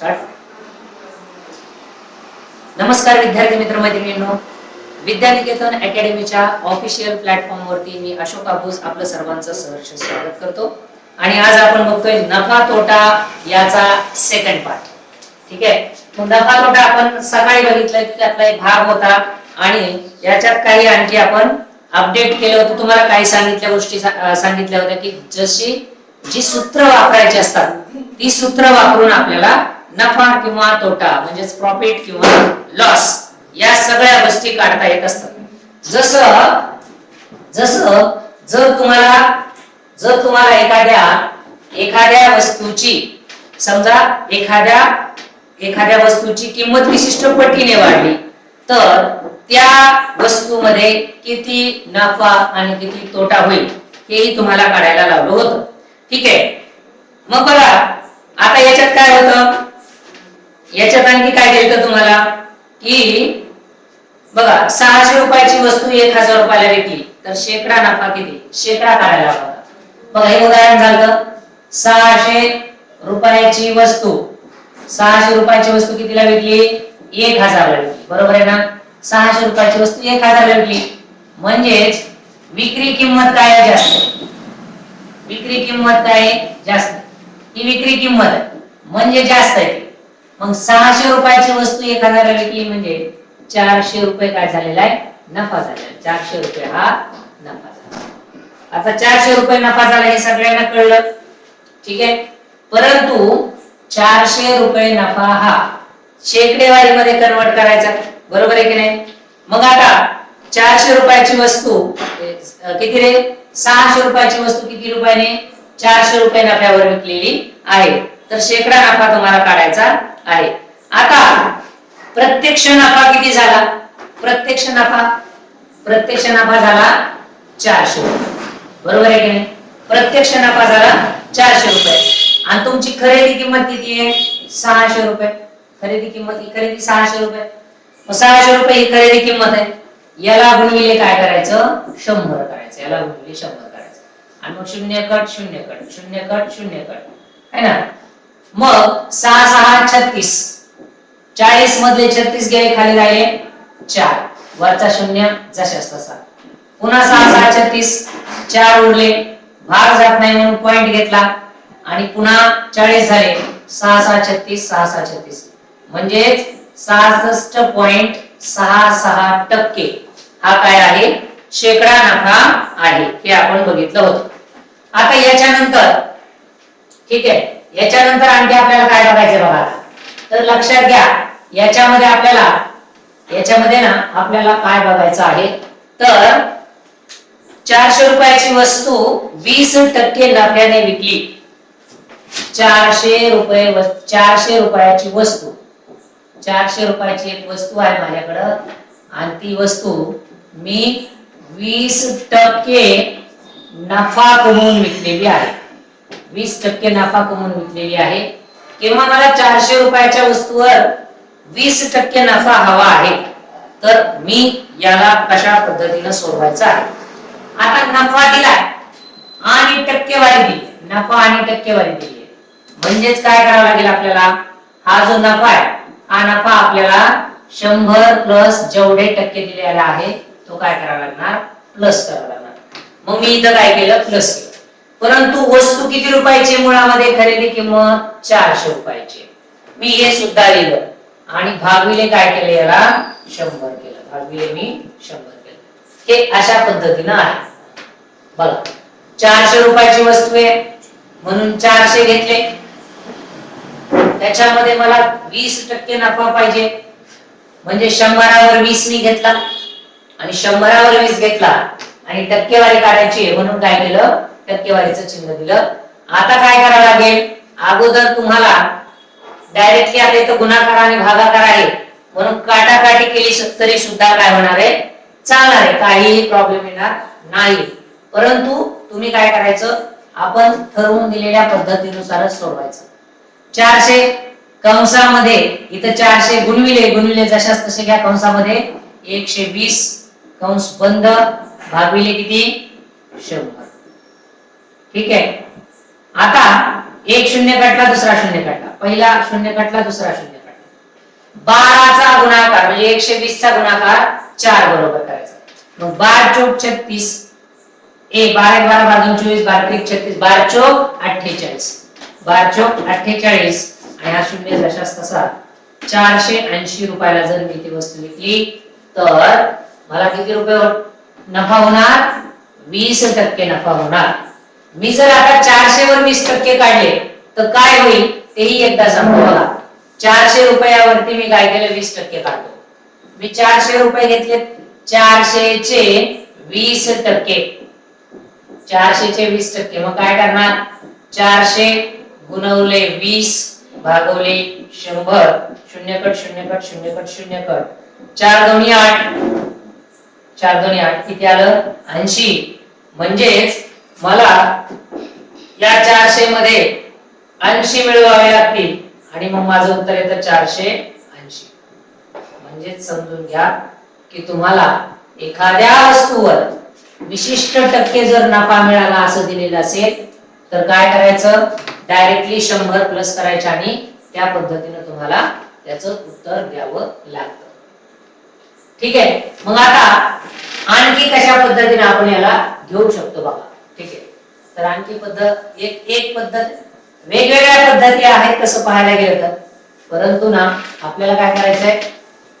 Start. नमस्कार विद्यार्थी मित्र मैत्रिणींनो, विद्यानिकेतन अकॅडमीच्या ऑफिशियल प्लॅटफॉर्म वरती मी अशोक आबूस आपलं सर्वांचं सहर्ष स्वागत करतो. आणि आज आपण बघतोय नफा तोटा याचा सेकंड पार्ट. ठीक आहे. मग नफा तोटा आपण सकाळी बघितलं की त्यातला एक भाग होता आणि याच्यात काही आणखी आपण अपडेट केलं होतं. तुम्हाला काही सांगितल्या गोष्टी सांगितल्या होत्या की जशी जी सूत्र वापरायची असतात ती सूत्र वापरून आपल्याला नफा किंवा तोटा म्हणजे प्रॉफिट किंवा लॉस या सगळ्या गोष्टी काढता येत असतात. जसं जर तुम्हाला एखाद्या वस्तूची समजा एखाद्या वस्तूची किंमत विशिष्ट पटीने वाढली तर त्या वस्तूमध्ये किती नफा आणि किती तोटा होईल हेही तुम्हाला काढायला लावलं होतं. ठीक आहे. मग बघा आता याच्यात काय होतं, याच्यात आणखी काय दिलं तुम्हाला की बघा 600 रुपयाची वस्तू 1000 रुपयाला विकली तर शेकडा नफा किती, शेकडा काढायला होता. बघा हे उदाहरण झालं. 600 रुपयाची वस्तू कितीला विकली, 1000 ला विकली. बरोबर आहे ना. 600 रुपयाची वस्तू 1000 ला विकली म्हणजेच विक्री किंमत काय आहे, जास्त. विक्री किंमत काय आहे, जास्त. ही विक्री किंमत आहे म्हणजे जास्त आहे. मग 600 रुपयाची वस्तू 1000 ला विकली म्हणजे 400 रुपये काय झालेला आहे, नफा झालेला आहे. 400 रुपये हा नफा झाला. आता 400 रुपये नफा झाला हे सगळ्यांना कळलं. ठीक आहे. परंतु 400 रुपये नफा हा शेकडेवारी मध्ये कन्वर्ट करायचा. बरोबर आहे की नाही. मग आता 400 रुपयाची वस्तू किती रे, 600 रुपयाची वस्तू किती रुपयाने, 400 रुपये नफ्यावर विकलेली आहे. तर शेकडा नफा तुम्हाला काढायचा आहे. आता प्रत्यक्ष नफा किती झाला, प्रत्यक्ष नफा झाला 400 रुपये. बरोबर आहे की नाही. प्रत्यक्ष नफा झाला 400 रुपये आणि तुमची खरेदी किंमत किती आहे, 600 रुपये. खरेदी 600 रुपये. 600 रुपये ही खरेदी किंमत आहे. याला गुणिले काय करायचं, 100 करायचं. याला गुणिले 100 करायचं आणि मग 0 कट 0 कट 0 कट 0 कट है ना. मग 6 6 36, 40 मधले 36 गेले, खाली राहिले 4, वरचा 0 जशास तसा. पुन्हा 6 6 36, 4 उरले, भाग जात नाही म्हणून पॉइंट घेतला आणि पुन्हा 40 झाले. 6 6 36 6 6 36 म्हणजे 66.66% हा काय आहे, शेकडा नफा आहे. हे आपण बघितलं होतं. आता याच्यानंतर ठीक आहे, याच्यानंतर आणखी आपल्याला काय बघायचं बघा. तर लक्षात घ्या याच्यामध्ये ना आपल्याला काय बघायचं आहे. तर 400 रुपयाची वस्तू 20% नफ्याने विकली. 400 रुपयाची वस्तू, 400 रुपयाची एक वस्तू आहे माझ्याकडं आणि ती वस्तू मी 20% नफा कमवून विकलेली आहे. 20% नफा कमवून विकलेली आहे. किंवा मला 400 रुपयाच्या वस्तूवर 20% नफा हवा आहे. तर मी याला कशा पद्धतीने सोडवायचा आहे. आता नफा दिलाय आणि टक्केवारी दिली, नफा आणि टक्केवारी दिली म्हणजेच काय करावं लागेल आपल्याला, हा जो नफा आहे हा नफा आपल्याला 100 प्लस जेवढे टक्के दिलेले आहे तो काय करावा लागणार, प्लस करावा लागणार. मग मी इथं काय केलं, प्लस केलं. परंतु वस्तू किती रुपयाची, मुळामध्ये खरेदी किंमत 400 रुपयाची. मी हे सुद्धा लिहिलं आणि भागविले काय केले, याला 100 केलं. भागविले मी 100 केलं. हे अशा पद्धतीनं आहे. बघा 400 रुपयाची वस्तू आहे म्हणून 400 घेतले. त्याच्यामध्ये मला 20% नफा पाहिजे म्हणजे 100वर 20 मी घेतला आणि 100वर 20 घेतला आणि टक्केवारी काढायची म्हणून काय केलं, टक्केवारीचं चिन्ह दिलं. आता काय करावं लागेल, अगोदर तुम्हाला डायरेक्टली आता इथं गुणाकार आणि भागाकार आहे म्हणून काटाकाटी केली तरी सुद्धा काय होणार आहे, चालणार आहे. काहीही प्रॉब्लेम येणार नाही. परंतु तुम्ही काय करायचं, आपण ठरवून दिलेल्या पद्धतीनुसारच सोडवायचं. 400 कंसामध्ये इथं 400 गुणविले जशास तसे घ्या कंसामध्ये 120 कंस बंद भागविले किती 100. ठीक आहे. आता एक शून्य काढला दुसरा शून्य काढला पहिला शून्य कटला, दुसरा शून्य कटला. 12चा गुणाकार म्हणजे 120चा गुणाकार 4 बरोबर करायचा. मग 12 चौक 36, 12 12 12 24, 12 त्रिक 36, 12 चौक 48, 12 चौक 48 आणि हा शून्य जशास तसा 480 रुपयाला जर मी ती वस्तू विकली तर मला किती रुपये नफा होणार? 20% नफा होणार. मी जर आता 400 वर 20% काढले तर काय होईल तेही एकदा सांगतो बघा. 400 रुपयावरती मी काय केलं? 20% काढतो. मी 400 रुपये घेतले, 400 चे 20%, 400 चे 20%, मग काय करणार? 400 गुणवले 20 भागवले 100, शून्य कट शून्य कट शून्य कट शून्य कट, 4 दोन्ही 8, 4 दोन्ही 8 किती आलं? 80. म्हणजेच मला या 400 मध्ये 80 मिळवावे लागतील आणि मग माझं उत्तर येतं 480. म्हणजेच समजून घ्या की तुम्हाला एखाद्या वस्तूवर विशिष्ट टक्के जर नफा मिळाला असं दिलेलं असेल तर काय करायचं? डायरेक्टली 100 प्लस करायचं आणि त्या पद्धतीने तुम्हाला त्याचं उत्तर द्यावं लागतं. ठीक आहे. मग आता आणखी कशा पद्धतीने आपण याला घेऊ शकतो बघा. ठीक आहे. तर आणखी पद्धत एक पद्धत, वेगवेगळ्या पद्धती आहेत तसं पाहायला गेलं तर, परंतु ना आपल्याला काय करायचं आहे?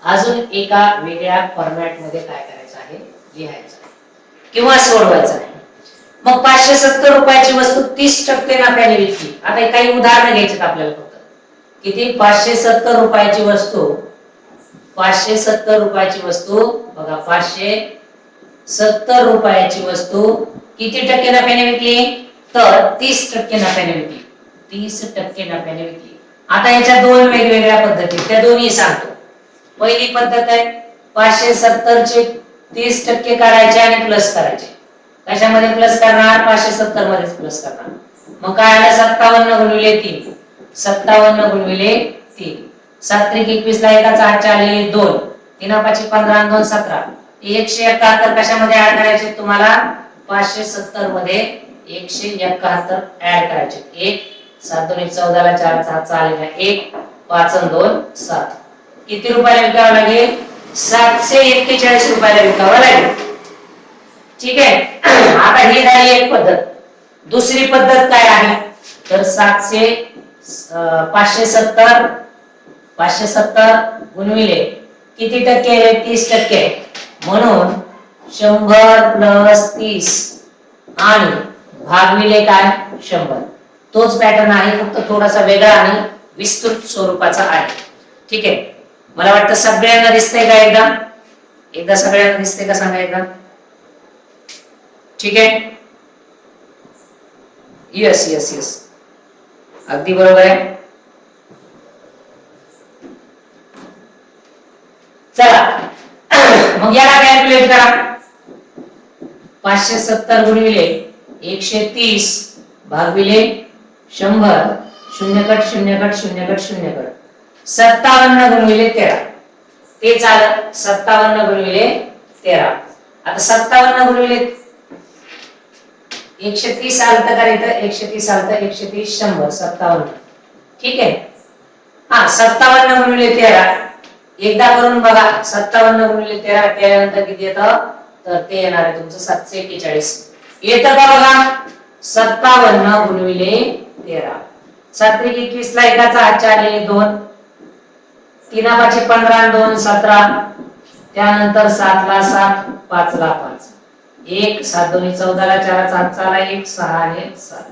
अजून एका वेगळ्या फॉर्मॅट मध्ये काय करायचं आहे? लिहायचं आहे किंवा सोडवायचं आहे. मग 570 रुपयाची वस्तू 30% नफ्याने विकली. आता काही उदाहरण घ्यायचे आपल्याला फक्त. किती? 570 रुपयाची वस्तू, 570 रुपयाची वस्तू बघा, 570 रुपयाची वस्तू किती टक्के नफ्याने विकली? तर 30% नफ्याने विकली. 30% नफ्याने विकली. आता याच्या दोन वेगवेगळ्या पद्धती, त्या दोन्ही सांगतो. पहिली पद्धत आहे 570 चे 30% काढायचे आणि प्लस करायचे. कशामध्ये प्लस करणार? 570 मध्येच प्लस करणार. मग काय आलं? 57 गुणिले 3, 57 गुणिले 3, 7 त्रिक 21 ला एकाचा हातच्या आलेले 2, 3 5 15 आणि 2 17, 171 कशामध्ये ऍड करायचे तुम्हाला? 570 मध्ये 171 ऍड करायचे. 1 7 2 14 ला 4 चा हातचा आलेला 1, 5 आणि 2 7. किती रुपयाला विकावं लागेल? 741 रुपयाला विकावं लागेल. ठीक आहे. आता ही झाली एक पद्धत. दुसरी पद्धत काय आहे? तर 570 गुणिले किती टक्के? 30%. म्हणून 100 प्लस 30 आणि भागविले काय? 100. तोच पॅटर्न आहे, फक्त थोडासा वेगळा आणि विस्तृत स्वरूपाचा आहे. ठीक आहे. मला वाटतं सगळ्यांना दिसतंय का? एकदा सगळ्यांना दिसतंय का सांगा एकदा. ठीक आहे. यस यस यस, अगदी बरोबर आहे. चला मग याला कॅल्क्युलेट करा. 570 गुणिले 130 भागिले 100, शून्य कट शून्य कट शून्य कट शून्य कट, 57 गुणिले 13. ते झालं 57 गुणिले 13. आता 57 गुणिले 130 आलं तर काय येतं? 130 आलं तर 130 100 57. ठीक आहे. हा 57 गुणिले 13 एकदा करून बघा. 57 गुणिले 13 केल्यानंतर किती येतं? तर ते येणार आहे तुमचं 741. येतं का बघा? 57 गुणिले 13, 7 त्रिक 21 ला एकाचा हातच्या आलेले 2, 3 5 15 आणि 2 17, त्यानंतर 7 ला 7, 5 ला 5, 1 7 2 14 ला 4 चा हातचा आला 1, 6 आणि 7.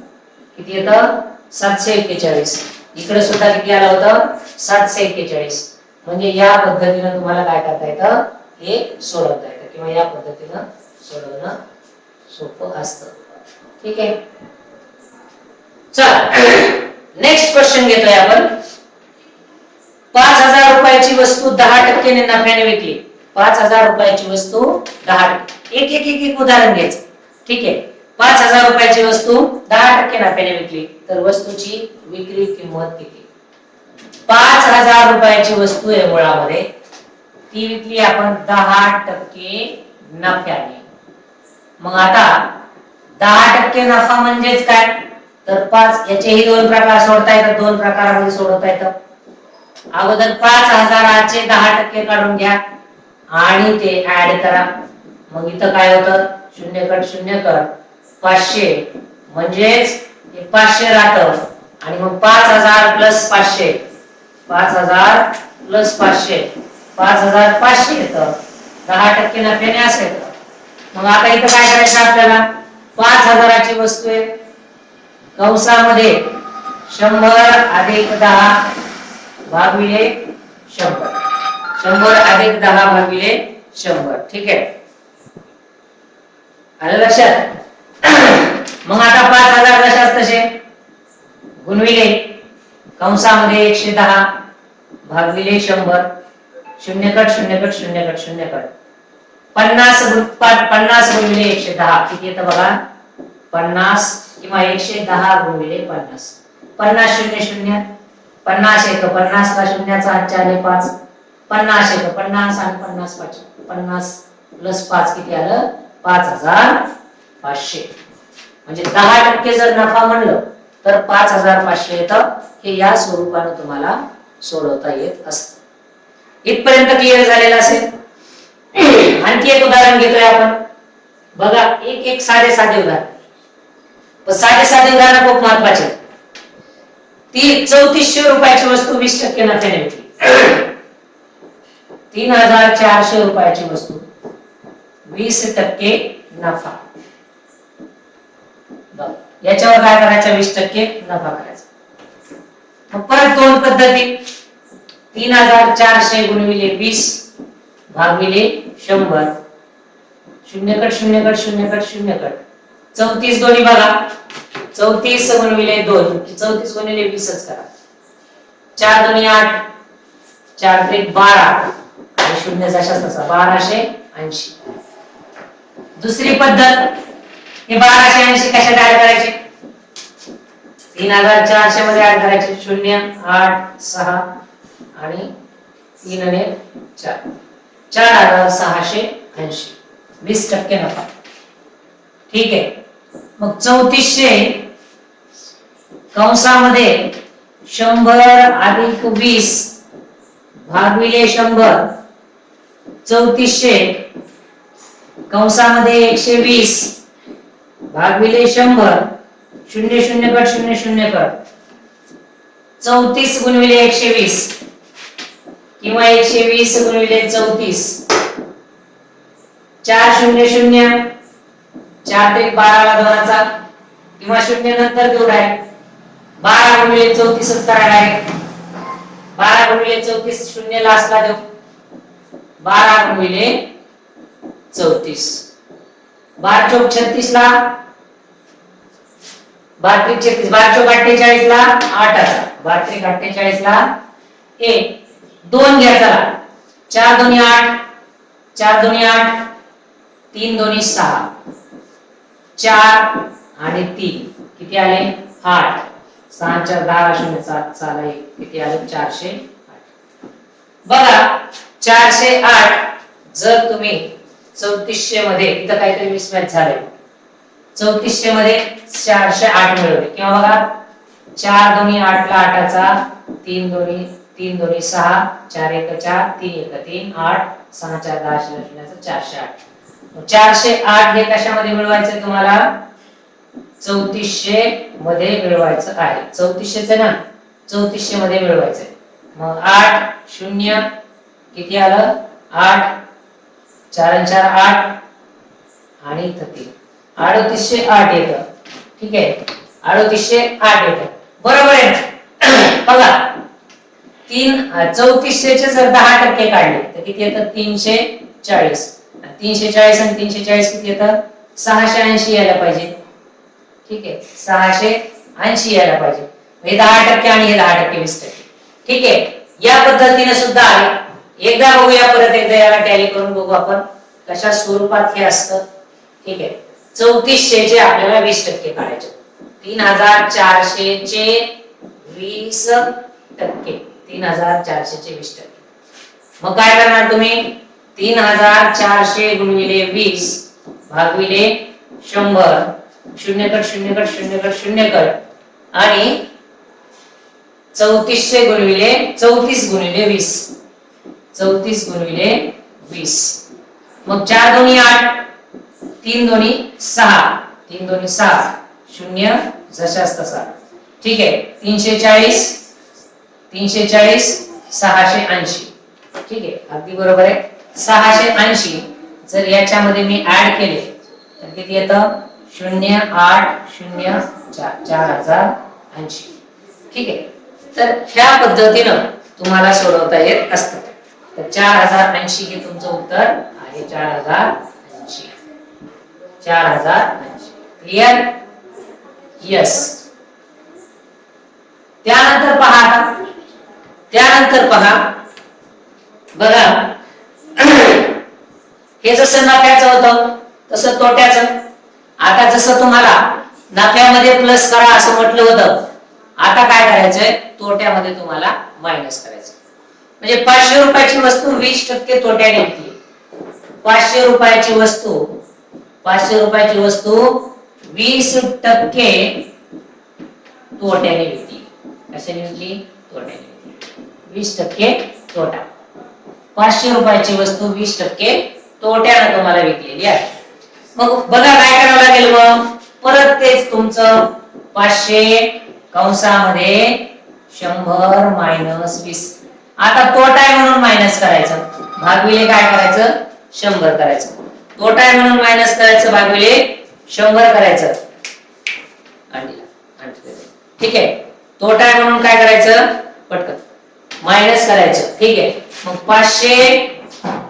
किती येतं? 741. इकडे सुद्धा किती आलं होतं? 741. म्हणजे या पद्धतीने तुम्हाला काय करता येतं? हे सोडवता येतं किंवा या पद्धतीने सोडवणं सोपं असतं. ठीक आहे. चला नेक्स्ट क्वेश्चन घेतोय आपण. 5000 रुपयाची वस्तू 10% नफ्याने विकली. 5000 रुपयाची वस्तू 10. एक एक एक एक उदाहरण घ्यायचं. ठीक आहे. 5000 रुपयाची वस्तू 10% नफ्याने विकली तर वस्तूची विक्री किंमत किती? 5000 रुपयाची वस्तू आहे मुळामध्ये, ती विकली आपण 10% नफ्याने. मग आता 10% नफा म्हणजेच काय? तर 5 याचेही दोन प्रकार सोडता येतात, दोन प्रकारामध्ये सोडवता येतं. अगोदर 5000चे 10% काढून घ्या आणि ते ऍड करा. मग इथं काय होतं, शून्य कट 500 म्हणजेच हे 500 राहतं आणि मग 5000 प्लस 500, 5000 प्लस 500, 5500 येतं. 10% नफ्याने असं येतं. मग आता इथं काय करायचं आपल्याला, 5000ची वस्तू आहे, कंसामध्ये 100 अधिक 10 भागिले 100, 100 अधिक 10 भागिले 100. ठीक आहे, आलं लक्षात? मग आता 5000 कशाच तसे गुणविले कंसामध्ये 110 भागिले 100, शून्य कट 50 गुणिले 110 किती येतं बघा, 50 किंवा 110 गुणिले 50, 50 शून्य शून्य 50 येतो, 50 ला शून्याचा हात आले 5, 50 येतो, 50 आणि 50 प्लस 5 किती आलं, 5500. म्हणजे 10% जर नफा म्हणलं तर 5500 येतं. हे या स्वरूपाने तुम्हाला सोडवता येत असतं. इथपर्यंत क्लिअर झालेलं असेल. आणखी एक उदाहरण घेतोय आपण बघा, एक साधे उदाहरण. पण साधे उदाहरण खूप महत्वाचे. ती 3400 रुपयाची वस्तू 20% नफ्याने विकली. 3400 रुपयाची वस्तू 20% नफा. याच्यावर काय करायचं, 20% नफा करायचा. मग परत दोन पद्धती, 3400 गुणिले 20 भागिले 100, शून्य कट 34 दोन्ही बघा, 34 गुणिले 2, 34 गुणिले 20च करा. 4 दुनी 8, 4 त्रिक 12 आणि शून्य जशाच तसा 1280. दुसरी पद्धत, हे 1280 कशात ऍड करायचे, 3400 मध्ये ऍड करायचे. 0 8 6 आणि 3 आणि 4, 4680, 20% नफा. ठीक आहे. मग 3400 कंसामध्ये 100 अधिक 20 भागिले 100, 3400 कंसामध्ये 120 भागिले 100, शून्य शून्य कट 34 गुणिले 120 किंवा 120 गुणिले 34, 4 शून्य शून्य, 4 ते 12 ला 2चा किंवा शून्य नंतर तेवढा आहे. 12 गुणिले 34 करायला आहे. 12 गुणिले 34 शून्य लास्टला देऊ, 12 गुणिले 34, 12 चौक 36 ला, 12 त्रिक 36, 12 चौक 48 ला 8चा, 12 त्रिक 48 ला 1, 2 घ्या चला, 4 दोन्ही 8, 4 दोन्ही 8, 3 दोन्ही 6, 4 आणि 3 किती आले 8, 6 4 10 0 7 6 1 किती आले 408. बघा 408 जर तुम्ही 3400 मध्ये, इथं काहीतरी मिसमॅच झाले, 3400 मध्ये 408 मिळवले किंवा बघा 4 दोन्ही 8 ला 8चा, 3 दोन्ही 6, 4 1 4, 3 1 3, 8 6 4 10 0 408. 408 हे कशामध्ये मिळवायचं तुम्हाला, 3400 मध्ये मिळवायचं आहे. 3400 ना, 3400 मध्ये मिळवायचं. मग 8 0 किती आलं 8, 4 4 8 आणि इथं 3, 3808 येतं. ठीक आहे, 3808 येतं. बरोबर आहे ना? बघा 3400 चे जर 10% काढले तर किती येतं 340. 340 आणि 340 किती येतं 680 यायला पाहिजे. ठीक आहे, 680 यायला पाहिजे. हे 10% आणि हे 10% 20%. ठीक आहे, या पद्धतीने सुद्धा आहे. एकदा बघूया, परत एकदा याला टॅली करून बघू आपण कशा स्वरूपात हे असतं. ठीक आहे, 3400 चे आपल्याला 20% काढायचे. 3400 चे 20%, 3400 चे 20%. मग काय करणार तुम्ही, 3400 गुणिले 20 भागिले 100, शून्य कट आणि 3400 गुणिले 34 गुणिले 20, 34 गुणिले 20. मग 4 दोन्ही 8, 3 दोन्ही 6, 3 दोन्ही 6, 0 जशास तसा. ठीक आहे. 340, 340, 680. ठीक आहे, अगदी बरोबर आहे. 680 जर याच्यामध्ये मी ऍड केले तर किती येतं? 0804, 4080. ठीक आहे. तर ह्या पद्धतीनं तुम्हाला सोडवता येत असतं. तर 4080 हे तुमचं उत्तर आहे. 4080, 4080. क्लिअर? यस. त्यानंतर पहा, त्यानंतर पहा बघा, हे जसं नफ्याचं होतं तसं तोट्याचं. आता जसं तुम्हाला नफ्यामध्ये प्लस करा असं म्हटलं होतं, आता काय करायचंय? तोट्यामध्ये तुम्हाला मायनस करायचं. म्हणजे 500 रुपयाची वस्तू 20% तोट्याने विकली. 500 रुपयाची वस्तू, 500 रुपयाची वस्तू 20% तोट्याने विकली. कशाने विकली? तोट्याने विकली. 20% तोटा. 500 रुपयाची वस्तू 20% तोट्याने तुम्हाला विकलेली आहे. मग बघा काय करावं लागेल? मग परत तेच तुमचं 500 कंसामध्ये 100 मायनस 20. आता तोटा आहे म्हणून मायनस करायचं, भागविले काय करायचं? 100 करायचं. तोटा आहे म्हणून मायनस करायचं, भागविले 100 करायचं. ठीक आहे. तोटा आहे म्हणून काय करायचं? पटकन मायनस करायचं. ठीक आहे. मग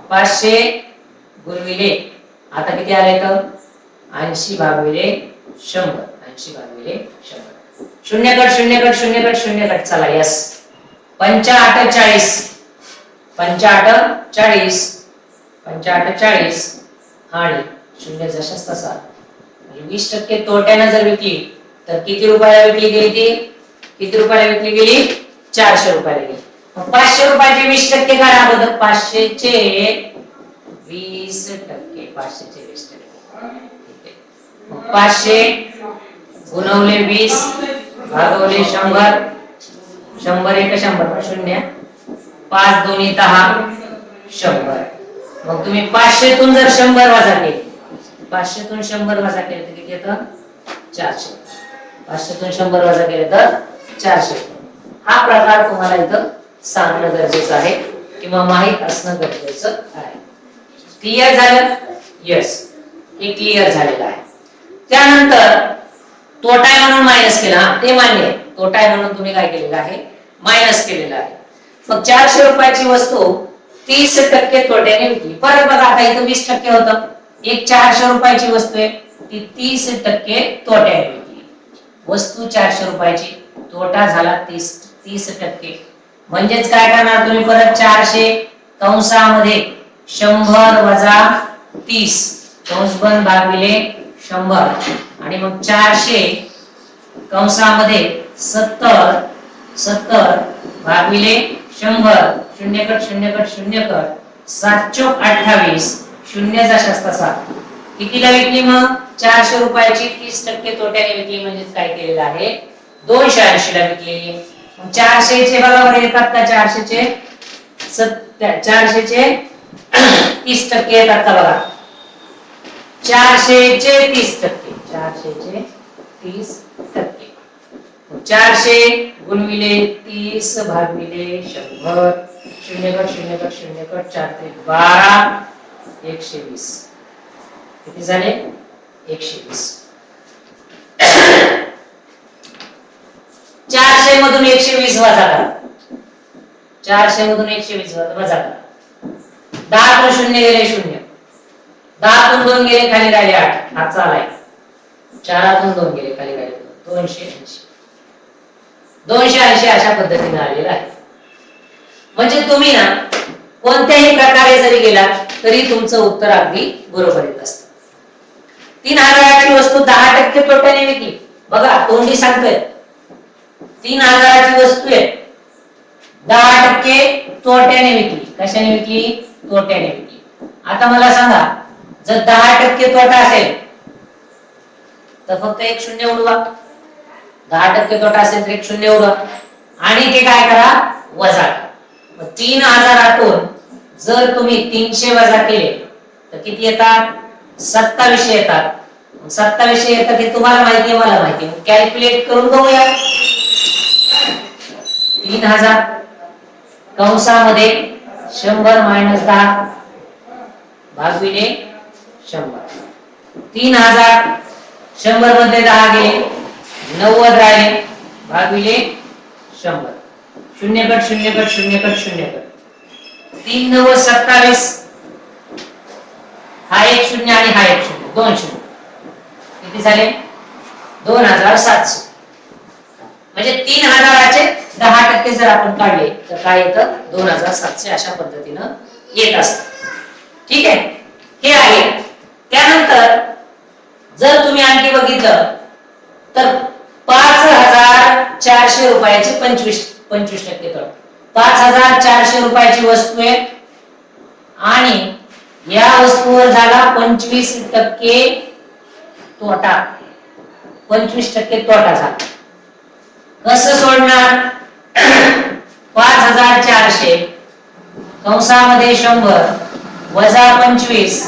500 गुणविले आता किती आले? तर 80 भागविले 100, 80 भागविले 100. 0 कट 0 कट 0 कट 0 कट. चला यस. 85 40, 85 40, 85 40 आणि 0 जशास तसा. 20% तोट्याने जर विकली तर किती रुपयाला विकली गेली ती? किती रुपयाला विकली गेली? 400 रुपयाला गेली. मग 500 रुपयाचे 20% करा अगोदर. 500 चे 20%, 500 चे 20%. ठीक आहे. मग 500 गुणवले 20 भागवले 100, 100 एक 100 0, 5 दोन्ही 10, 100. मग तुम्ही 500 तून जर 100 वजा केले, 500 तून 100 वजा केले तर किती येतं? 400. 500 तून 100 वजा केले तर 400. हा प्रकार तुम्हाला इथं सांगणं गरजेचं आहे किंवा माहित असणं गरजेचं आहे. क्लिअर झालं? यस, हे क्लिअर झालेलं आहे. त्यानंतर तोटा आहे म्हणून मायनस केला, ते मान्य आहे. तोटा आहे म्हणून तुम्ही काय केलेलं आहे? मायनस केलेलं आहे. मग 400 रुपयाची वस्तू 30% तोट्याने विकली. परत बघा, आता इथं 20% होतं. एक 400 रुपयाची वस्तू आहे, ती 30% तोट्याने विकली. वस्तू 400 रुपयाची, तोटा झाला 30%. म्हणजेच काय करणार तुम्ही? परत 400 कंसामध्ये 100 वजा 30 कंस बंद भागविले 100 आणि मग 400 कंसामध्ये 70 भागविले 100, 0 कट 0 कट 0 कट. 7 चोक 28, 0 जशास तसा. कितीला विकली? मग 400 रुपयाची 30% तोट्याने विकली. म्हणजे काय केलेलं आहे? 280 ला विकली. 400 चे बरोबर येतात का? 400 चे 400 चे 30% येतात का? बघा, 400 चे 30%, 400 चे 30%. 400 गुणविले 30 भागविले 100, 0 कट 0 कट 0 कट 4 ते 12, 120. किती झाले? 120. 400 मधून 120 वजा करा. 400 मधून 120 वजा करा. 10 तून 0 गेले 0, 10 तून 2 गेले खाली राहिले 8. हा चालाय. 4 तून 2 गेले खाली राहिले 280. 280 अशा पद्धतीने आलेला आहे. म्हणजे तुम्ही ना कोणत्याही प्रकारे जरी गेला तरी तुमचं उत्तर अगदी बरोबर येत असतं. 3000ची वस्तू 10% तोट्याने विकली. बघा, तोंडी सांगतोय 3000ची वस्तू आहे, 10% तोट्याने विकली. कशाने विकली? तोट्याने विकली. आता मला सांगा, जर 10% तोटा असेल तर फक्त एक 0 उडवा. 10% तोटा असेल तर एक शून्य उडवा आणि ते काय करा वजा करा. मग 3000 जर तुम्ही 300 वजा केले तर किती येतात 2700 येतात. 2700 येतात हे तुम्हाला माहिती आहे मला माहिती आहे. कॅल्क्युलेट करून बघूया. 3000 कंसामध्ये 100 - 10 भागिले 100. 3000 100 मध्ये 10 गेले 90 राहिले भागिले 100. शून्य कट शून्य कट शून्य कट शून्य कट 3 9 27. हा एक शून्य आणि हा एक शून्य 2 शून्य किती झाले 2700. म्हणजे 3000चे 10% जर आपण काढले तर काय येतं 2700 अशा पद्धतीनं येत असतं. ठीक आहे हे आहे. त्यानंतर जर तुम्ही आणखी बघितलं तर 5400 रुपयाचे 25% तोटा. 5400 रुपयाची वस्तू आहे आणि या वस्तूवर झाला 25% तोटा. 25% तोटा झाला. कसं सोडणार 5400 कंसामध्ये 100 वजा 25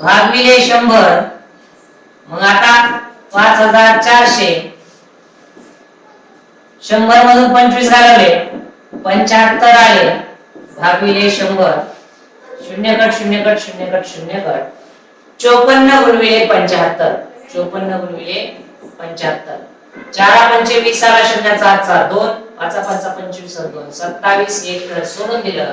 भागिले 100. मग आता 5400 100 मधून 25 घालवले 75 आले भागिले 100. शून्य कट शून्य कट शून्य कट शून्य कट 54 गुणिले 75. 54 गुणिले 75. 4 पंचे 20 आला शून्याचा 2 5 5 25 2 27 एक सोडून दिलं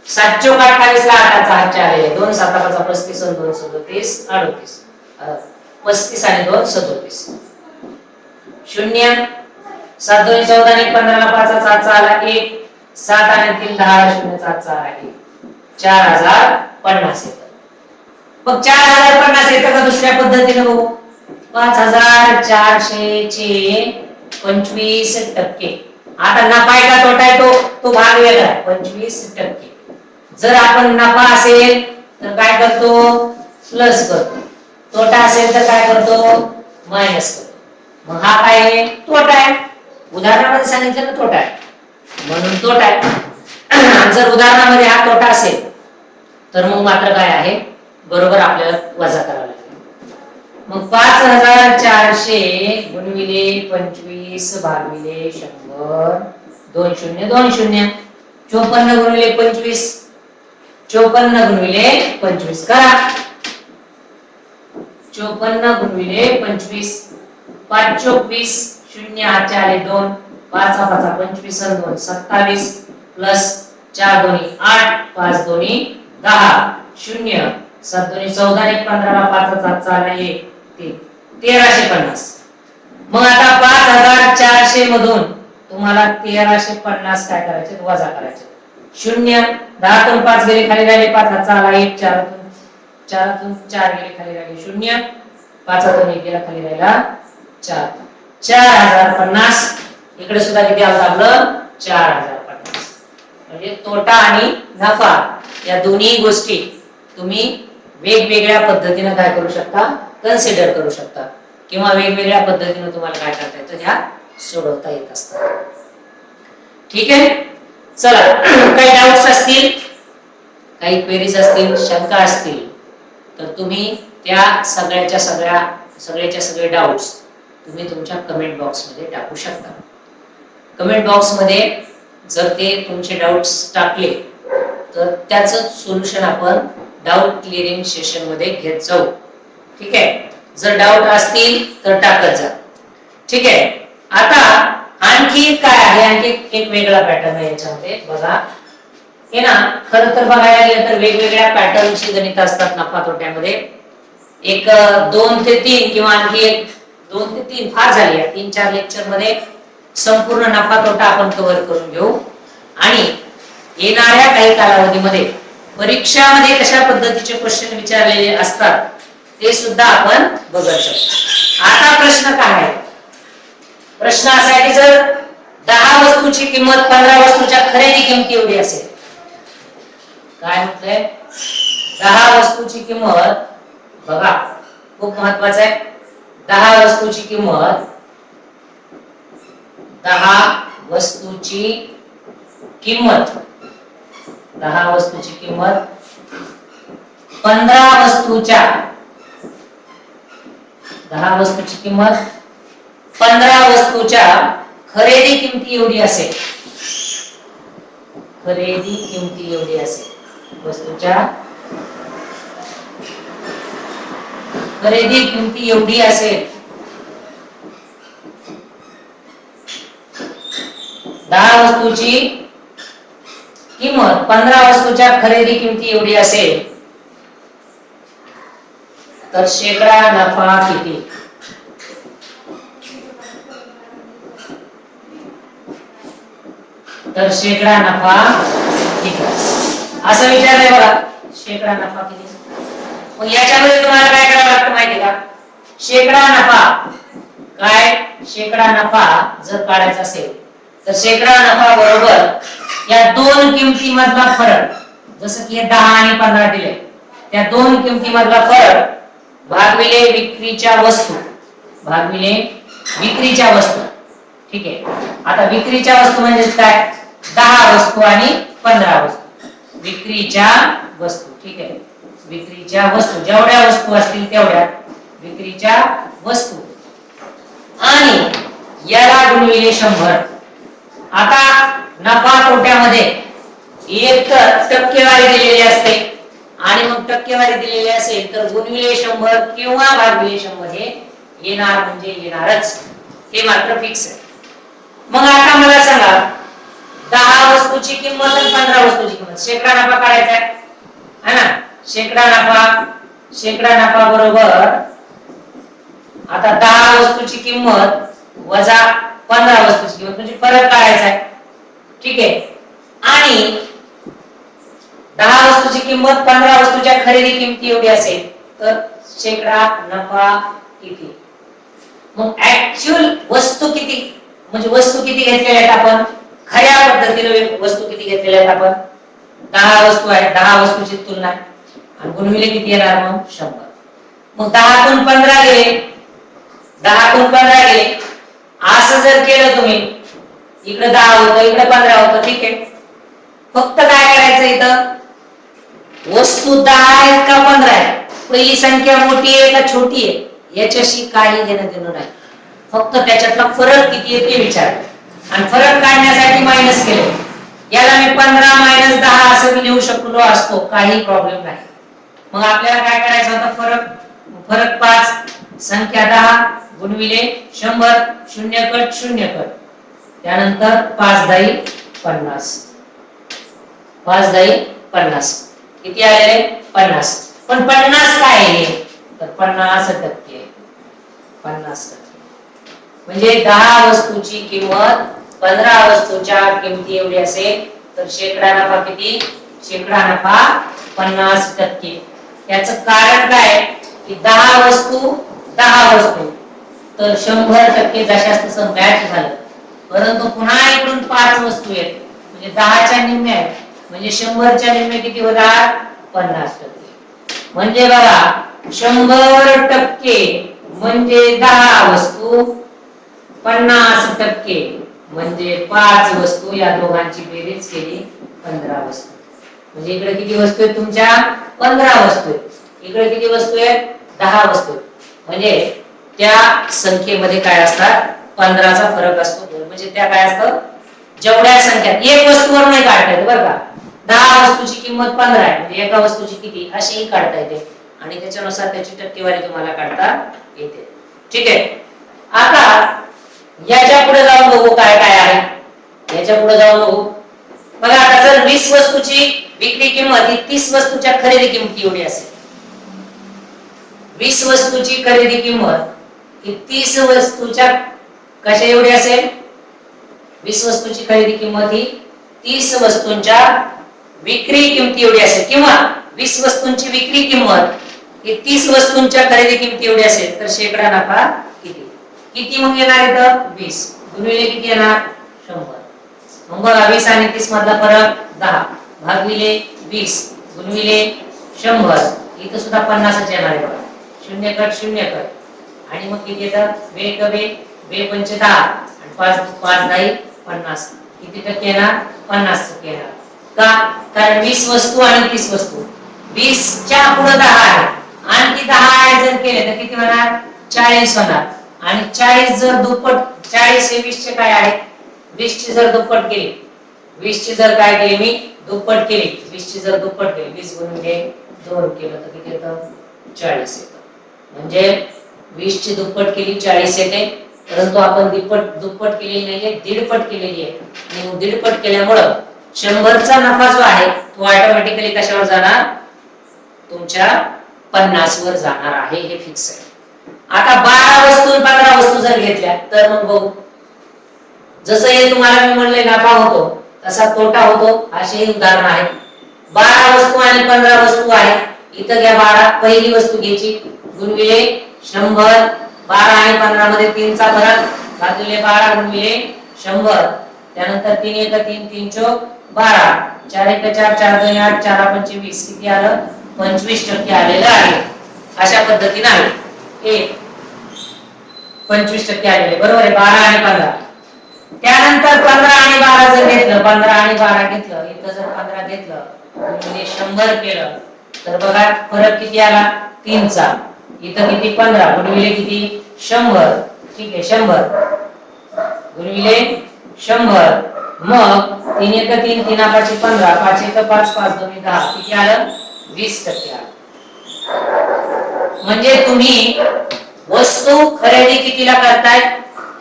7 चोक 28 ला 8चा 8 आले 2 7 5 35 2 37 38 35 आणि 2 37. शून्य 7 2 14 आणि 15 ला 5 7 आला 1 7 आणि 3 10 शून्य 7 आला 1 4050 येतं. मग 4050 येतं का दुसऱ्या पद्धतीने बघू. 5400 चे 25%. आता नफा आहे का तोटा आहे तो भाग वेगळा आहे 25%. जर आपण नफा असेल तर काय करतो प्लस करतो. तोटा असेल तर काय करतो मायनस करतो. मग हा काय आहे तोटा आहे. उदाहरणामध्ये सांगितलं ना तोटा आहे म्हणून तोटा आहे. जर उदाहरणामध्ये हा तोटा असेल तर मग मात्र काय आहे बरोबर आपल्याला वजा करावं लागेल. मग 5400 गुणिले 25 भागिले 100 2 शून्य 2 शून्य 54 गुणिले 25 54 गुणिले 25 करा. 54 गुणिले 25 5 चोक 20 शून्य 8 आले 2 5 5 25 2 27 प्लस 4 दोन्ही 8 5 दोन्ही 10 शून्य 7 दोन्ही 14 आणि 15 ला 5 7 आला 1 1350. मग आता 5400 मधून तुम्हाला 1350 काय करायचे वजा करायचे. शून्य 10 तून 5 गेले खाली राहिले 5 हातचा आला 1 4 तून 4 गेले खाली राहिले 0 5 तून 1 गेला खाली राहिला 4 4050. इकडे सुद्धा किती आलं आपलं 4050. म्हणजे तोटा आणि नफा या दोन्ही गोष्टी तुम्ही वेगवेगळ्या पद्धतीने काय करू शकता कन्सिडर करू शकता किंवा वेगवेगळ्या पद्धतीने तुम्हाला काय करता येतं ह्या सोडवता येत असतात. ठीक आहे चला काही डाउट्स असतील काही क्वेरीज असतील शंका असतील तर तुम्ही त्या सगळ्याच्या सगळे डाउट्स तुम्ही तुमच्या कमेंट बॉक्स मध्ये टाकू शकता. कमेंट बॉक्स मध्ये जर ते तुमचे डाउट्स टाकले तर त्याचं सोल्युशन आपण डाउट क्लिअरिंग सेशन मध्ये घेत जाऊ. ठीक आहे जर डाउट असतील तर टाकत जा. ठीक आहे आता आणखी काय आहे आणखी एक वेगळा पॅटर्न आहे याच्यामध्ये बघा. हे ना खरं तर बघायला गेलं तर वेगवेगळ्या पॅटर्नची गणित असतात नफा तोट्यामध्ये. एक 2 ते 3 किंवा आणखी एक 2 ते 3 फार झाली आहे 3-4 लेक्चर मध्ये संपूर्ण नफा तोटा आपण कव्हर करून घेऊ आणि येणाऱ्या काही कालावधीमध्ये परीक्षामध्ये कशा पद्धतीचे क्वेश्चन विचारलेले असतात ते सुद्धा आपण बघत शकतो. आता प्रश्न काय आहे प्रश्न असा आहे की जर 10 वस्तूची किंमत 15 वस्तूच्या खरेदी किमती एवढी असेल. काय म्हटलंय 10 वस्तूची किंमत बघा खूप महत्वाचं आहे. 10 वस्तूची किंमत 10 वस्तूची किंमत 10 वस्तूची किंमत 15 वस्तूच्या 10 वस्तूची किंमत 15 वस्तूच्या खरेदी किमती एवढी असेल. खरेदी किमती एवढी असेल. वस्तूच्या खरेदी किमती एवढी असेल. 10 वस्तूची किंमत 15 वस्तूच्या खरेदी किमती एवढी असेल तर शेकडा नफा किती? तर शेकडा नफा किती असं विचारलंय बघा. शेकडा नफा किती? मग याच्यामध्ये तुम्हाला काय करावं लागतं माहिती का? शेकडा नफा काय? शेकडा नफा जर काढायचा असेल तर शेकडा नफा बरोबर या दोन किमती मधला फरक, जसं की 10 आणि 15 दिले, त्या दोन किमती मधला फरक भागविले विक्रीच्या वस्तू, भागविले विक्रीच्या वस्तू. ठीक आहे. आता विक्रीच्या वस्तू म्हणजे काय? 10 वस्तू आणि 15 वस्तू. विक्रीच्या वस्तू. ठीक आहे. विक्रीच्या वस्तू जेवढ्या वस्तू असतील तेवढ्या विक्रीच्या वस्तू आणि याला गुणिले 100. आता नफा तोट्यामध्ये एक तर टक्केवारी दिलेली असते आणि मग टक्केवारी दिलेली असेल तर गुणिले 100 किंवा भागिले 100 हे येणार म्हणजे येणारच. हे मात्र फिक्स आहे. मग आता मला सांगा 10 वस्तूची किंमत आणि 15 वस्तूची किंमत शेकडा नफा काढायचा आहे ना? शेकडा नफा बरोबर आता 10 वस्तूची किंमत वजा 15 वस्तूची किंमत म्हणजे फरक काढायचा आहे. ठीक आहे. आणि 10 वस्तूची किंमत 15 वस्तूच्या खरेदी किमती एवढी असेल तर शेकडा नफा किती? मग ऍक्च्युअल वस्तू किती, म्हणजे वस्तू किती घेतलेल्या आहेत आपण? खऱ्या पद्धतीने वस्तू किती घेतलेल्या आहेत आपण? 10 वस्तू आहेत. 10 वस्तूची तुलना आणि गुणिले किती येणार मग? 100. मग 10 तून 15 गेले, 10 तून 15 गेले. असं जर केलं तुम्ही, इकडे 10 होतं, इकडे 15 होतं. ठीक आहे. फक्त काय करायचं, इथं वस्तू 10 आहेत का 15 आहेत, पहिली संख्या मोठी आहे का छोटी आहे याच्याशी काही घेणं देणं नाही. फक्त त्याच्यातला फरक किती आहे ते विचार. आणि फरक काढण्यासाठी मायनस केले. याला मी 15 - 10 असं लिहू शकलो असतो, काही प्रॉब्लेम नाही. मग आपल्याला काय करायचं होतं? फरक 5, संख्या 10 गुणिले 100, 0 कट 0 कट, त्यानंतर 5 10 50. 5 10 50 किती आले? 50. पण 50 काय आहे? तर 50%. 50%. म्हणजे 10 वस्तूची किंमत 15 वस्तूच्या किमती एवढी असेल तर शेकडा नफा किती? शेकडा नफा 50%. याचं कारण काय की 10 वस्तू तर 100% जशास तसं मॅच झालं. परंतु पुन्हा इकडून 5 वस्तू आहेत म्हणजे 10च्या निम्मे आहेत, म्हणजे 100च्या निम्मे किती होणार? 50%. म्हणजे बघा 100% म्हणजे 10 वस्तू, 50% म्हणजे 5 वस्तू. या दोघांची बेरीज केली 15 वस्तू. म्हणजे इकडे किती वस्तू आहेत तुमच्या? 15 वस्तू आहेत. इकडे किती वस्तू आहेत? 10 वस्तू आहेत. म्हणजे त्या संख्येमध्ये काय असतात? 15चा फरक असतो. म्हणजे त्या काय असतं? जेवढ्या संख्या एक वस्तूवर नाही काढता येते बरं का. 10 वस्तूची किंमत 15 आहे म्हणजे एका वस्तूची किती अशीही काढता येते आणि त्याच्यानुसार त्याची टक्केवारी तुम्हाला काढता येते. ठीक आहे. आता याच्या पुढे जाऊन बघू काय काय आहे. याच्या पुढे जाऊन बघू. बघा आता जर 20 वस्तूची विक्री किंमत ही 30 वस्तूच्या खरेदी किमती एवढी असेल, 20 वस्तूची खरेदी किंमत ही 30 वस्तूच्या कशा एवढी असेल? 20 वस्तूची खरेदी किंमत ही 30 वस्तूंच्या विक्री किमती एवढी असेल किंवा 20 वस्तूंची विक्री किंमत ही 30 वस्तूंच्या खरेदी किमती एवढी असेल तर शेकडा नफा किती? किती मग येणार इथं? 20 गुणिले किती येणार? 100. मग बघा 20 आणि 30 मधला फरक 10 भागिले 20 गुणिले 100. इथं सुद्धा 50च येणार आहे बघा. 0 कट 0 कट आणि मग किती येतं? 2 × 2 = 10 आणि पाच पाच दहा 50. किती टक्के येणार? 50% येणार. का? कारण 20 वस्तू आणि 30 वस्तू, 20 च्या पुढे 10 आहे, आणखी 10 ऍड जर केले तर किती होणार? 40 होणार. आणि 40 जर दुप्पट, 40 हे 20 चे काय आहे? 20 ची जर दुप्पट केली, 20 ची जर काय केली मी दुप्पट केली, 20 ची जर दुप्पट केली, 20 गुणिले 2 केलं तर किती येतं? 40 येतं. म्हणजे 20 ची दुप्पट केली 40 येते, परंतु आपण दुप्पट केलेली नाहीये, दीडपट केलेली आहे. आणि दीडपट केल्यामुळं 100 चा नफा जो आहे तो ऑटोमॅटिकली कशावर जाणार? तुमच्या 50 वर जाणार आहे, हे फिक्स आहे. आता 12 वस्तू 15 वस्तू जर घेतल्या तर मग बघू. जसं हे तुम्हाला मी म्हणले नफा होतो तसा तोटा होतो, असे उदाहरण आहे. 12 वस्तू आणि 15 वस्तू आहे. इथं घ्या 12, पहिली वस्तू घ्यायची, गुणविले 100. 12 आणि 15 मध्ये 3 चा फरक, भागिले 12 गुणविले 100. त्यानंतर 3 1 3 3 चौक 12, 4 1 4 4 2 8 4 5 20. किती आलं? 25% आलेलं आहे. अशा पद्धतीने आहे हे 25% आलेले, बरोबर आहे. 12 आणि 15. त्यानंतर 15 आणि 12 जर घेतलं, 15 आणि 12 घेतलं, इथं जर 15 घेतलं म्हणजे 100 केलं तर बघा फरक किती आला? 3 चा. इथं किती? 15 गुणिले किती? 100. ठीक आहे, 100 गुणिले 100. मग 3 1 3 3 5 15, 5 1 5 5 2 10. किती आलं? 20% आलं. म्हणजे तुम्ही वस्तू खरेदी कितीला करताय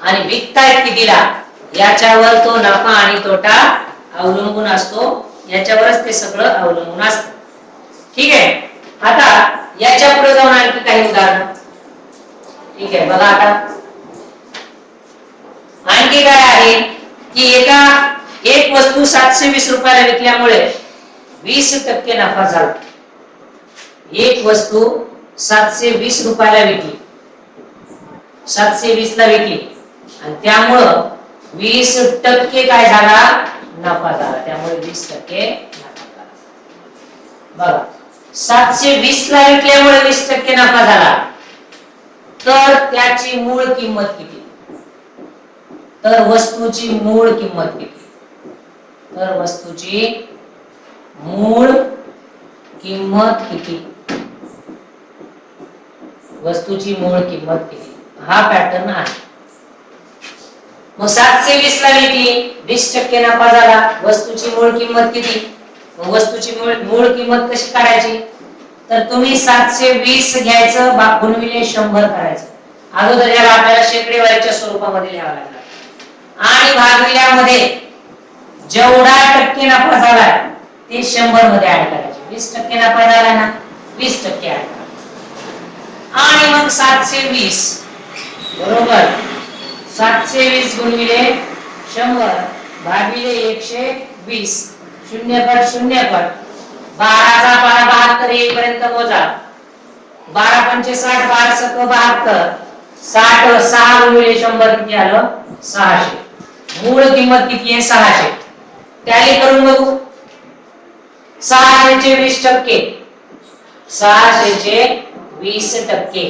आणि विकतायत कितीला, याच्यावर तो नफा आणि तोटा अवलंबून असतो. याच्यावरच ते सगळं अवलंबून असतं. ठीक आहे. आता याच्या पुढे जाऊन आणखी काही उदाहरण. ठीक आहे, बघा आता आणखी काय आहे की एक वस्तू 720 रुपयाला विकल्यामुळे 20% नफा झाला. एक वस्तू 720 रुपयाला विकली, 720 ला विकली आणि त्यामुळं 20% काय झाला? नफा झाला. त्यामुळे 20% नफा झाला. बघा 720 ला विकल्यामुळे 20% नफा झाला, तर त्याची मूळ किंमत किती? तर वस्तूची मूळ किंमत किती? तर वस्तूची मूळ किंमत किती? वस्तूची मूळ किंमत किती? हा पॅटर्न आहे. मग 720 ला विकली, 20% नफा झाला, वस्तूची मूळ किंमत किती? मग वस्तूची मूळ किंमत कशी काढायची? तर तुम्ही 720 घ्यायचं, गुणविले 100 करायचं. अगोदर याला आपल्याला शेकडेवारीच्या स्वरूपामध्ये लिहावं लागणार आणि भागविल्यामध्ये जेवढा टक्के नफा झालाय ते 100 मध्ये ऍड करायचे. 20% नफा झाला ना, 20% ऍड करायचे. आणि मग 720 बरोबर 720 गुणविले 100 भागिले 120. 0 कट 0 कट. 12 चा 72 येईपर्यंत मोजा. 12 पंचे 60, 12 सत्व 72. 60 6 गुणिले 100 किती आलं? 600. मूळ किंमत किती आहे? 600. टॅली करून बघू. 600 चे 20%, 600 चे 20%.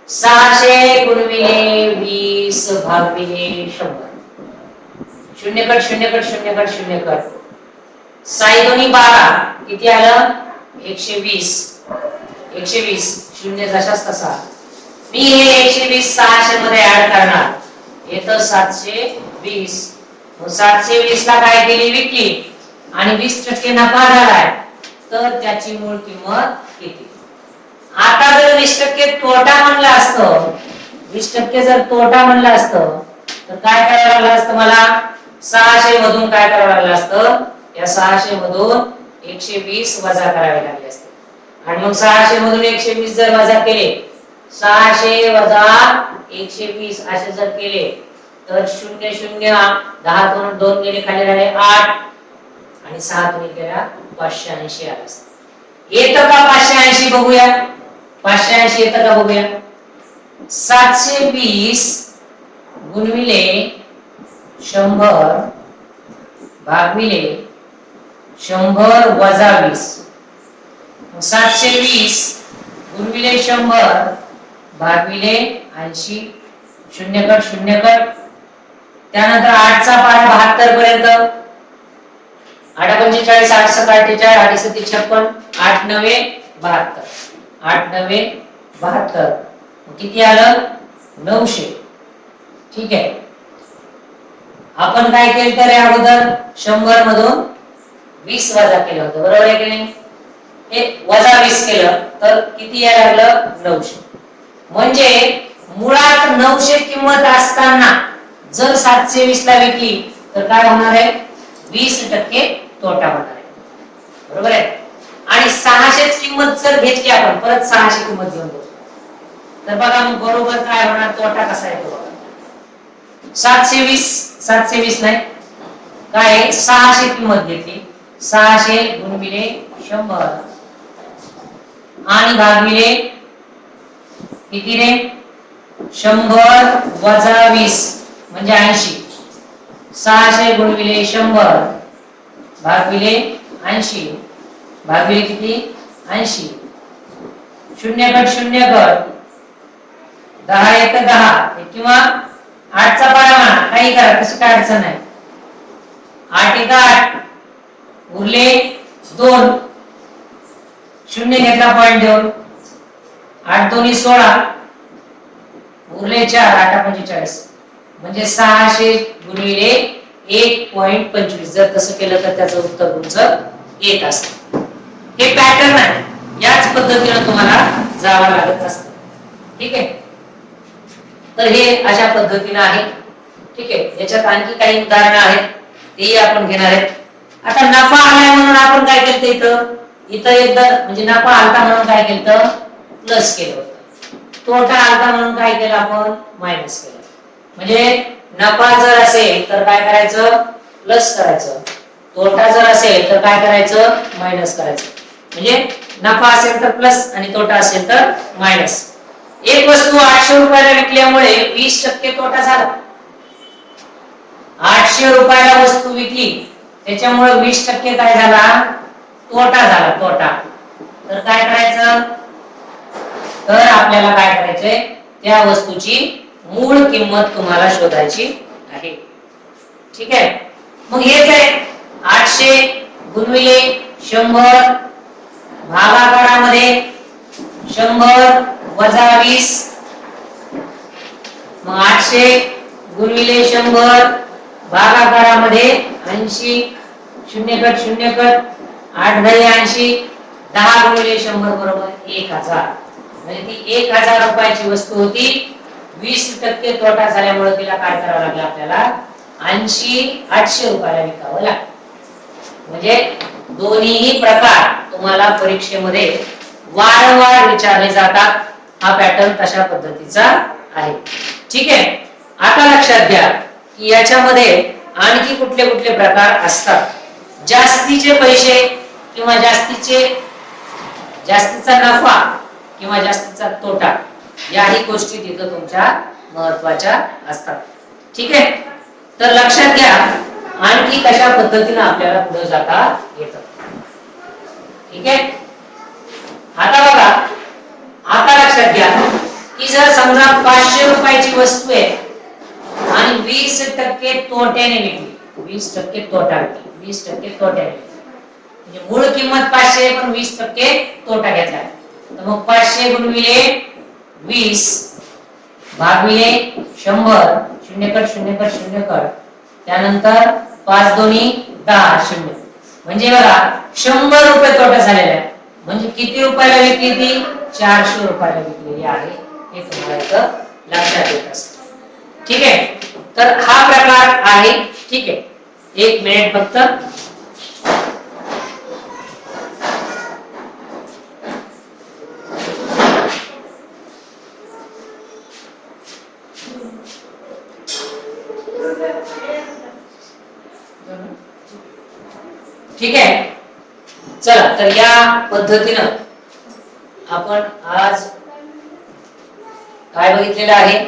600 गुणविले 20 भागिले 100. 0 कट 0 कट 0 कट 0 कट. 6 दोन्ही 12 किती आलं? 120. 120 शून्य जशाच तसा. मी हे 120 600 मध्ये ऍड करणार. येतं 720. मग 720 ला काय केली? विकली आणि 20% नफा झालाय, तर त्याची मूळ किंमत किती? आता जर 20% तोटा म्हणलं असतं, 20% जर तोटा म्हणलं असतं तर काय करावं लागलं असतं मला? 600 मधून काय करावं लागलं असतं? या 600 मधून 120 वजा करावे लागले असते. आणि मग 600 मधून 120 जर वजा केले, 600 वजा 120 असे जर केले तर 0 0 10 2 गेले खाली राहिले 8 आणि 6 तुम्ही केला 580 आला असतं. येतं का 580? बघूया. 580 येतं का बघूया. 720 गुणविले 100 भागिले 100 वजा 20. 720 गुणविले 100 भागिले 80. 0 कट 0 कट. त्यानंतर 8 चा पाढा 72 पर्यंत, 8 45, 8 48, 8 56, 8 9 72, 8 9 72, किती आलं 900. ठीक आहे. आपण काय केलं तर अगोदर 100 मधून 20 वजा केलं होतं, बरोबर आहे की नाही? हे वजा 20 केलं तर किती यायला लागलं 900. म्हणजे मुळात 900 किंमत असताना जर 720 ला विकली तर काय होणार आहे 20% तोटा होणार आहे, बरोबर आहे? आणि 600 किंमत जर घेतली आपण, परत 600 किंमत घेऊन बघू तर बघा मग बरोबर काय होणार, तोटा कसा येतो बघा. 720 नाही काय 600 किंमत घेतली, 600 गुणिले 100 आणि भागिले किती रे 100 वजा 20 म्हणजे 80. 600 गुणिले 100 भागिले 80 भागिले किती 80. 0 कट 0 कट 10 1 10 किंवा 8 चा पाढा म्हणा, काही करा, तशी काय अडचण नाही. 8 1 8 उरले 2, 0 घेतला पॉइंट देऊन, 8 2 16 उरले 4, 8 45 म्हणजे 600 गुणिले 1.25. जर तसं केलं तर त्याचं उत्तर तुमचं 1 असतं. हे पॅटर्न आहे, याच पद्धतीने तुम्हाला जावं लागत असतं. ठीक आहे. तर हे अशा पद्धतीने आहे. ठीक आहे. याच्यात आणखी काही उदाहरणं आहेत, तेही आपण घेणार आहेत. आता नफा आलाय म्हणून आपण काय केलं, इथं एकदा म्हणजे नफा आलता म्हणून काय केलं प्लस केलं होतं, तोटा आलता म्हणून काय केलं आपण मायनस केलं. म्हणजे नफा जर असेल तर काय करायचं प्लस करायचं, तोटा जर असेल तर काय करायचं मायनस करायचं. म्हणजे नफा असेल तर प्लस आणि तोटा असेल तर मायनस. एक वस्तू 800 रुपयाला विकल्यामुळे 20% तोटा झाला. 800 रुपयाला वस्तू विकली त्याच्यामुळे 20% काय झाला तोटा झाला, तोटा. तर काय करायचं, तर आपल्याला काय करायचंय त्या वस्तूची मूळ किंमत तुम्हाला शोधायची आहे. ठीक आहे. मग हेच आहे 800 गुणिले 100 भागाकारामध्ये 100 वजा 20, मग 800 गुणिले 100 भागाकारामध्ये 80, 0 कट 0 कट 8 10 80, 10 गुणिले 100 बरोबर 1000. म्हणजे ती 1000 रुपयाची वस्तू होती, 20% तोटा झाल्यामुळे तिला काय करावं लागलं आपल्याला 800 रुपयाला विकावं लागलं. म्हणजे दोन्हीही प्रकार तुम्हाला परीक्षेमध्ये वारंवार विचारले जातात. हा पॅटर्न तशा पद्धतीचा आहे. ठीक आहे. आता लक्षात घ्या की याच्यामध्ये आणखी कुठले कुठले प्रकार असतात. जास्तीचे पैसे किंवा जास्तीचा नफा किंवा जास्तीचा तोटा, याही गोष्टी तिथं तुमच्या महत्त्वाच्या असतात. ठीक आहे. तर लक्षात घ्या आणखी कशा पद्धतीने आपल्याला पुढे जाता येतं. ठीक आहे. आता बघा, आता लक्षात घ्या की जर समजा 500 रुपयाची वस्तू आहे आणि 20% तोट्याने विकली, 20% तोटा विकली, 20% तोट्याने विकली, म्हणजे मूळ किंमत 500 पण 20% तोटा घेतला. तर मग 500 गुणिले 20 भागिले 100, 0 कट 0 कट 0 कट, त्यानंतर 5 दोन्ही 10 0, म्हणजे बघा 100 रुपये तोटा झालेला आहे. म्हणजे किती रुपयाला विकली ती 400 रुपयाला विकलेली आहे, हे तुम्हाला इथं लक्षात येत असतं. ठीक आहे. तर हा प्रकार आहे. ठीक आहे. 1 मिनिट फक्त. ठीक आहे. चला, तर या पद्धतीनं आपण आज काय बघितलेलं आहे,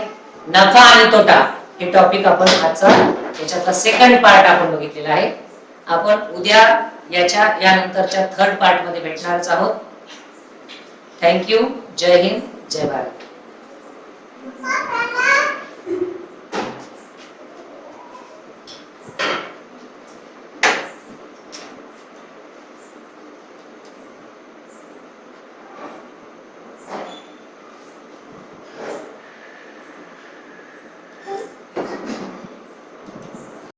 नफा आणि तोटा हे टॉपिक आपण आजचा याच्यातला सेकंड पार्ट आपण बघितलेला आहे. आपण उद्या यानंतरच्या थर्ड पार्ट मध्ये भेटणारच आहोत. थँक्यू. जय हिंद, जय भारत.